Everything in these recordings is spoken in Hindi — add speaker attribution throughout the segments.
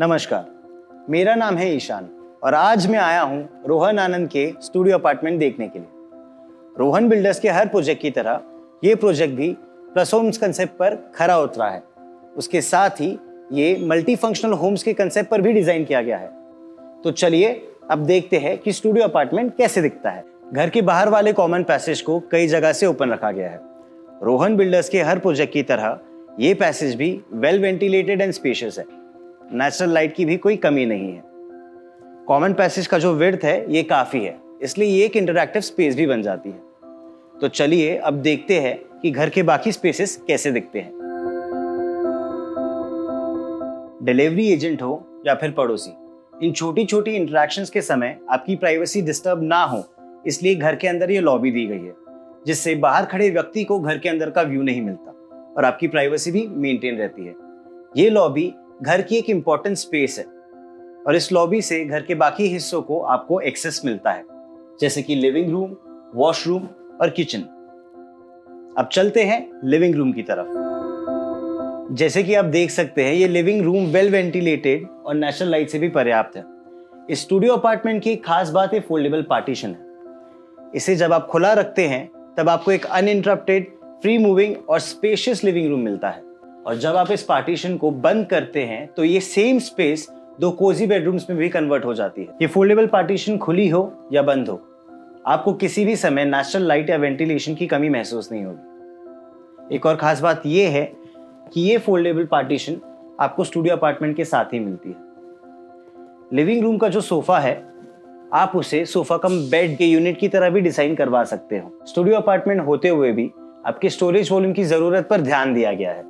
Speaker 1: नमस्कार, मेरा नाम है ईशान और आज मैं आया हूँ रोहन आनंद के स्टूडियो अपार्टमेंट देखने के लिए। रोहन बिल्डर्स के हर प्रोजेक्ट की तरह ये प्रोजेक्ट भी प्लस होम्स कंसेप्ट पर खरा उतरा है। उसके साथ ही ये मल्टी फंक्शनल होम्स के कंसेप्ट पर भी डिजाइन किया गया है। तो चलिए अब देखते हैं कि स्टूडियो अपार्टमेंट कैसे दिखता है। घर के बाहर वाले कॉमन पैसेज को कई जगह से ओपन रखा गया है। रोहन बिल्डर्स के हर प्रोजेक्ट की तरह ये पैसेज भी वेल वेंटिलेटेड एंड स्पेशियस है। नेचुरल लाइट की भी कोई कमी नहीं है। कॉमन पैसेज का जो विड्थ है ये काफी है, इसलिए ये एक इंटरैक्टिव स्पेस भी बन जाती है। तो चलिए अब देखते हैं कि घर के बाकी स्पेसेस कैसे दिखते हैं। डिलीवरी एजेंट हो या फिर पड़ोसी, इन छोटी छोटी इंटरैक्शंस के समय आपकी प्राइवेसी डिस्टर्ब ना हो, इसलिए घर के अंदर ये लॉबी दी गई है, जिससे बाहर खड़े व्यक्ति को घर के अंदर का व्यू नहीं मिलता और आपकी प्राइवेसी भी मेंटेन रहती है। ये लॉबी घर की एक इंपॉर्टेंट स्पेस है और इस लॉबी से घर के बाकी हिस्सों को आपको एक्सेस मिलता है, जैसे कि लिविंग रूम, वॉशरूम और किचन। अब चलते हैं लिविंग रूम की तरफ। जैसे कि आप देख सकते हैं, ये लिविंग रूम वेल वेंटिलेटेड और नेचुरल लाइट से भी पर्याप्त है। इस स्टूडियो अपार्टमेंट की एक खास बात ये फोल्डेबल पार्टीशन है। इसे जब आप खुला रखते हैं तब आपको एक अनइंटरप्टेड, फ्री मूविंग और स्पेशियस लिविंग रूम मिलता है। और जब आप इस पार्टीशन को बंद करते हैं तो ये सेम स्पेस दो कोजी बेडरूम्स में भी कन्वर्ट हो जाती है। ये फोल्डेबल पार्टीशन खुली हो या बंद हो, आपको किसी भी समय नेचुरल लाइट या वेंटिलेशन की कमी महसूस नहीं होगी। एक और खास बात ये है कि ये फोल्डेबल पार्टीशन आपको स्टूडियो अपार्टमेंट के साथ ही मिलती है। लिविंग रूम का जो सोफा है, आप उसे सोफा कम बेड के यूनिट की तरह भी डिजाइन करवा सकते हो। स्टूडियो अपार्टमेंट होते हुए भी आपके स्टोरेज वॉल्यूम की जरूरत पर ध्यान दिया गया है।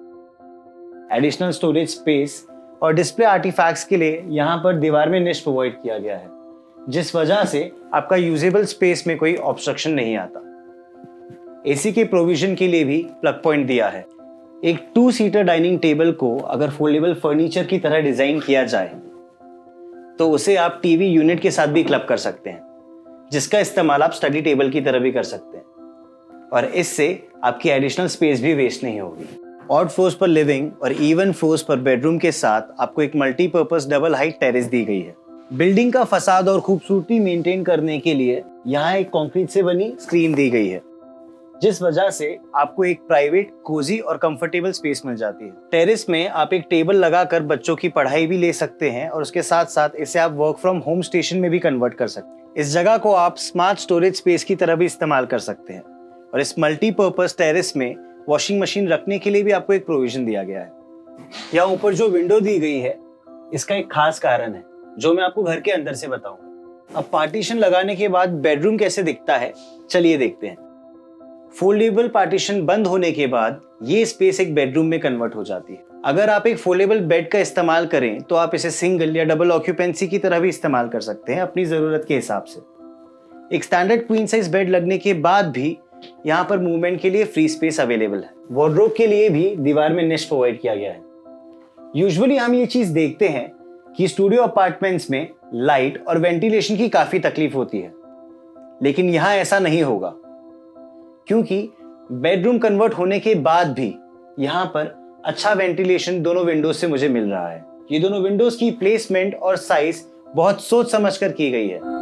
Speaker 1: एडिशनल स्टोरेज स्पेस और डिस्प्ले आर्टिफैक्ट्स के लिए यहाँ पर दीवार में निश प्रोवाइड किया गया है, जिस वजह से आपका यूजेबल स्पेस में कोई ऑब्स्ट्रक्शन नहीं आता। एसी के प्रोविजन के लिए भी प्लग पॉइंट दिया है। एक 2 सीटर डाइनिंग टेबल को अगर फोल्डेबल फर्नीचर की तरह डिजाइन किया जाए तो उसे आप टीवी यूनिट के साथ भी क्लब कर सकते हैं, जिसका इस्तेमाल आप स्टडी टेबल की तरह भी कर सकते हैं और इससे आपकी एडिशनल स्पेस भी वेस्ट नहीं होगी। ऑड फ्लोर्स पर लिविंग और इवन फ्लोर्स पर बेडरूम के साथ आपको एक मल्टीपर्पज डबल हाइट टेरेस दी गई है। बिल्डिंग का फसाद और खूबसूरती मेंटेन करने के लिए यहाँ एक कंक्रीट से बनी स्क्रीन दी गई है, जिस वजह से आपको एक प्राइवेट, कोजी और कंफर्टेबल स्पेस मिल जाती है। टेरेस में आप एक टेबल लगाकर बच्चों की पढ़ाई भी ले सकते हैं और उसके साथ साथ इसे आप वर्क फ्रॉम होम स्टेशन में भी कन्वर्ट कर सकते हैं। इस जगह को आप स्मार्ट स्टोरेज स्पेस की तरह भी इस्तेमाल कर सकते हैं और इस मल्टीपर्पज टेरेस में वॉशिंग मशीन रखने के लिए भी आपको एक प्रोविजन दिया गया है। यहाँ ऊपर जो विंडो दी गई है, इसका एक खास कारण है जो मैं आपको घर के अंदर से बताऊंगा। अब पार्टीशन लगाने के बाद बेडरूम कैसे दिखता है, चलिए देखते हैं। फोल्डेबल पार्टीशन बंद होने के बाद ये स्पेस एक बेडरूम में कन्वर्ट हो जाती है। अगर आप एक फोल्डेबल बेड का इस्तेमाल करें तो आप इसे सिंगल या डबल ऑक्यूपेंसी की तरह भी इस्तेमाल कर सकते हैं अपनी जरूरत के हिसाब से। एक स्टैंडर्ड क्वीन साइज बेड लगने के बाद भी यहाँ पर मूवमेंट के लिए फ्री स्पेस अवेलेबल है। वार्डरोब के लिए भी दीवार में निश प्रोवाइड किया गया है। यूजुअली हम ये चीज देखते हैं कि स्टूडियो अपार्टमेंट्स में लाइट और वेंटिलेशन की काफी तकलीफ होती है, लेकिन यहाँ ऐसा नहीं होगा, क्योंकि बेडरूम कन्वर्ट होने के बाद भी यहाँ पर अच्छा वेंटिलेशन दोनों विंडोज से मुझे मिल रहा है। ये दोनों विंडोज की प्लेसमेंट और साइज बहुत सोच समझ कर की गई है।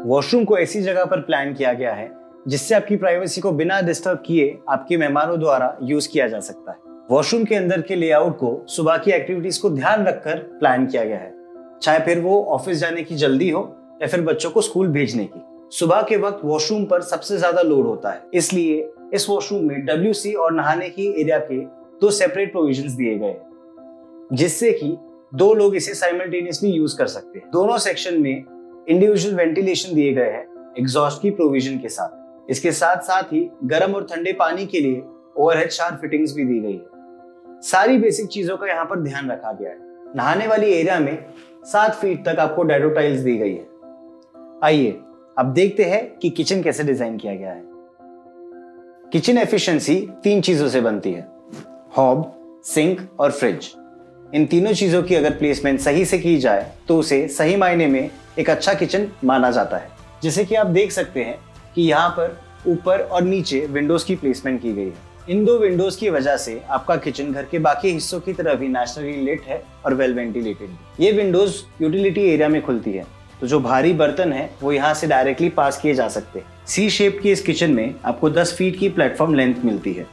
Speaker 1: वॉशरूम को ऐसी जगह पर प्लान किया गया है जिससे आपकी प्राइवेसी को बिना डिस्टर्ब किए आपके मेहमानों द्वारा यूज किया जा सकता है। वॉशरूम के अंदर के लेआउट को सुबह की एक्टिविटीज को ध्यान रखकर प्लान किया गया है, चाहे फिर वो ऑफिस जाने की जल्दी हो या फिर बच्चों को स्कूल भेजने की। सुबह के वक्त वॉशरूम पर सबसे ज्यादा लोड होता है, इसलिए इस वॉशरूम में WC और नहाने की एरिया के 2 सेपरेट प्रोविजंस दिए गए हैं, जिससे कि 2 लोग इसे साइमल्टेनियसली यूज कर सकते हैं। दोनों सेक्शन में इंडिविजुअल वेंटिलेशन दिए गए हैं एग्जॉस्ट की प्रोविजन के साथ। इसके साथ साथ ही गर्म और ठंडे पानी के लिए ओवरहेड शावर फिटिंग्स भी दी गई है। सारी बेसिक चीजों का यहाँ पर ध्यान रखा गया है। नहाने वाली एरिया में 7 फीट तक आपको डैडो टाइल्स दी गई है। आइए अब देखते हैं कि किचन कैसे डिजाइन किया गया है। किचन एफिशिएंसी 3 चीजों से बनती है, हॉब, सिंक और फ्रिज। इन तीनों चीजों की अगर प्लेसमेंट सही से की जाए तो उसे सही मायने में एक अच्छा किचन माना जाता है। जैसे कि आप देख सकते हैं कि यहाँ पर ऊपर और नीचे विंडोज की प्लेसमेंट की गई है। इन दो विंडोज की वजह से आपका किचन घर के बाकी हिस्सों की तरह भी नेचुरली लिट है और वेल वेंटिलेटेड भी। ये विंडोज यूटिलिटी एरिया में खुलती है, तो जो भारी बर्तन है वो यहाँ से डायरेक्टली पास किए जा सकते हैं। सी शेप की इस किचन में आपको 10 फीट की प्लेटफॉर्म लेंथ मिलती है।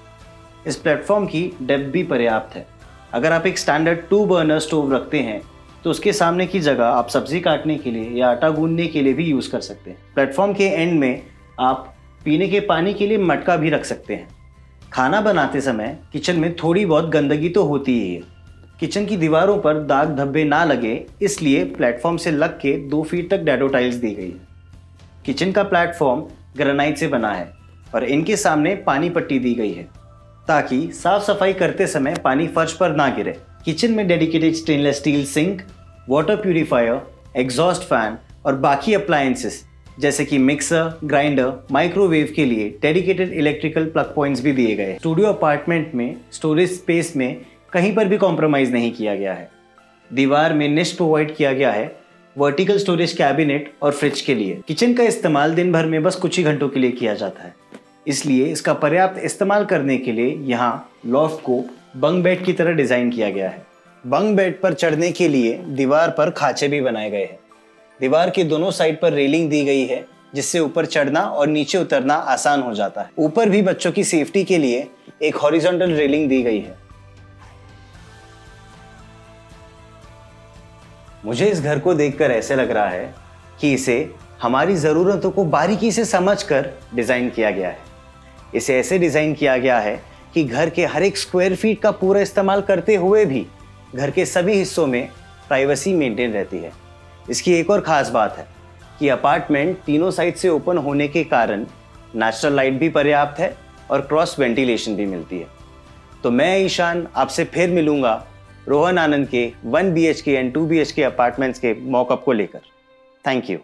Speaker 1: इस प्लेटफॉर्म की डेप्थ भी पर्याप्त है। अगर आप एक स्टैंडर्ड 2 बर्नर स्टोव रखते हैं तो उसके सामने की जगह आप सब्जी काटने के लिए या आटा गूंदने के लिए भी यूज़ कर सकते हैं। प्लेटफॉर्म के एंड में आप पीने के पानी के लिए मटका भी रख सकते हैं। खाना बनाते समय किचन में थोड़ी बहुत गंदगी तो होती ही है। किचन की दीवारों पर दाग धब्बे ना लगे इसलिए प्लेटफॉर्म से लग के 2 फीट तक डैडो टाइल्स दी गई है। किचन का प्लेटफॉर्म ग्रेनाइट से बना है और इनके सामने पानी पट्टी दी गई है ताकि साफ सफाई करते समय पानी फर्श पर ना गिरे। किचन में dedicated stainless steel sink, water purifier, exhaust fan और बाकी अप्लायंसेस जैसे कि मिक्सर, ग्राइंडर, माइक्रोवेव के लिए डेडिकेटेड इलेक्ट्रिकल प्लग पॉइंट्स भी दिए गए। स्टूडियो अपार्टमेंट में स्टोरेज स्पेस में कहीं पर भी कॉम्प्रोमाइज़ नहीं किया गया है। दीवार में निश प्रोवाइड किया गया है वर्टिकल स्टोरेज कैबिनेट और फ्रिज के लिए। किचन का इस्तेमाल दिन भर में बस कुछ ही घंटों के लिए किया जाता है, इसलिए इसका पर्याप्त इस्तेमाल करने के लिए यहाँ लॉफ्ट को बंक बेड की तरह डिज़ाइन किया गया है। बंक बेड पर चढ़ने के लिए दीवार पर खांचे भी बनाए गए हैं। दीवार के दोनों साइड पर रेलिंग दी गई है जिससे ऊपर चढ़ना और नीचे उतरना आसान हो जाता है। ऊपर भी बच्चों की सेफ्टी के लिए एक हॉरिजॉन्टल रेलिंग दी गई है। मुझे इस घर को देखकर ऐसे लग रहा है कि इसे हमारी ज़रूरतों को बारीकी से समझकर डिज़ाइन किया गया है। इसे ऐसे डिज़ाइन किया गया है कि घर के हर एक स्क्वायर फीट का पूरा इस्तेमाल करते हुए भी घर के सभी हिस्सों में प्राइवेसी मेंटेन रहती है। इसकी एक और ख़ास बात है कि अपार्टमेंट तीनों साइड से ओपन होने के कारण नेचुरल लाइट भी पर्याप्त है और क्रॉस वेंटिलेशन भी मिलती है। तो मैं ईशान आपसे फिर मिलूंगा रोहन आनंद के 1 BHK एंड 2 BHK अपार्टमेंट्स के मॉकअप को लेकर। Thank you.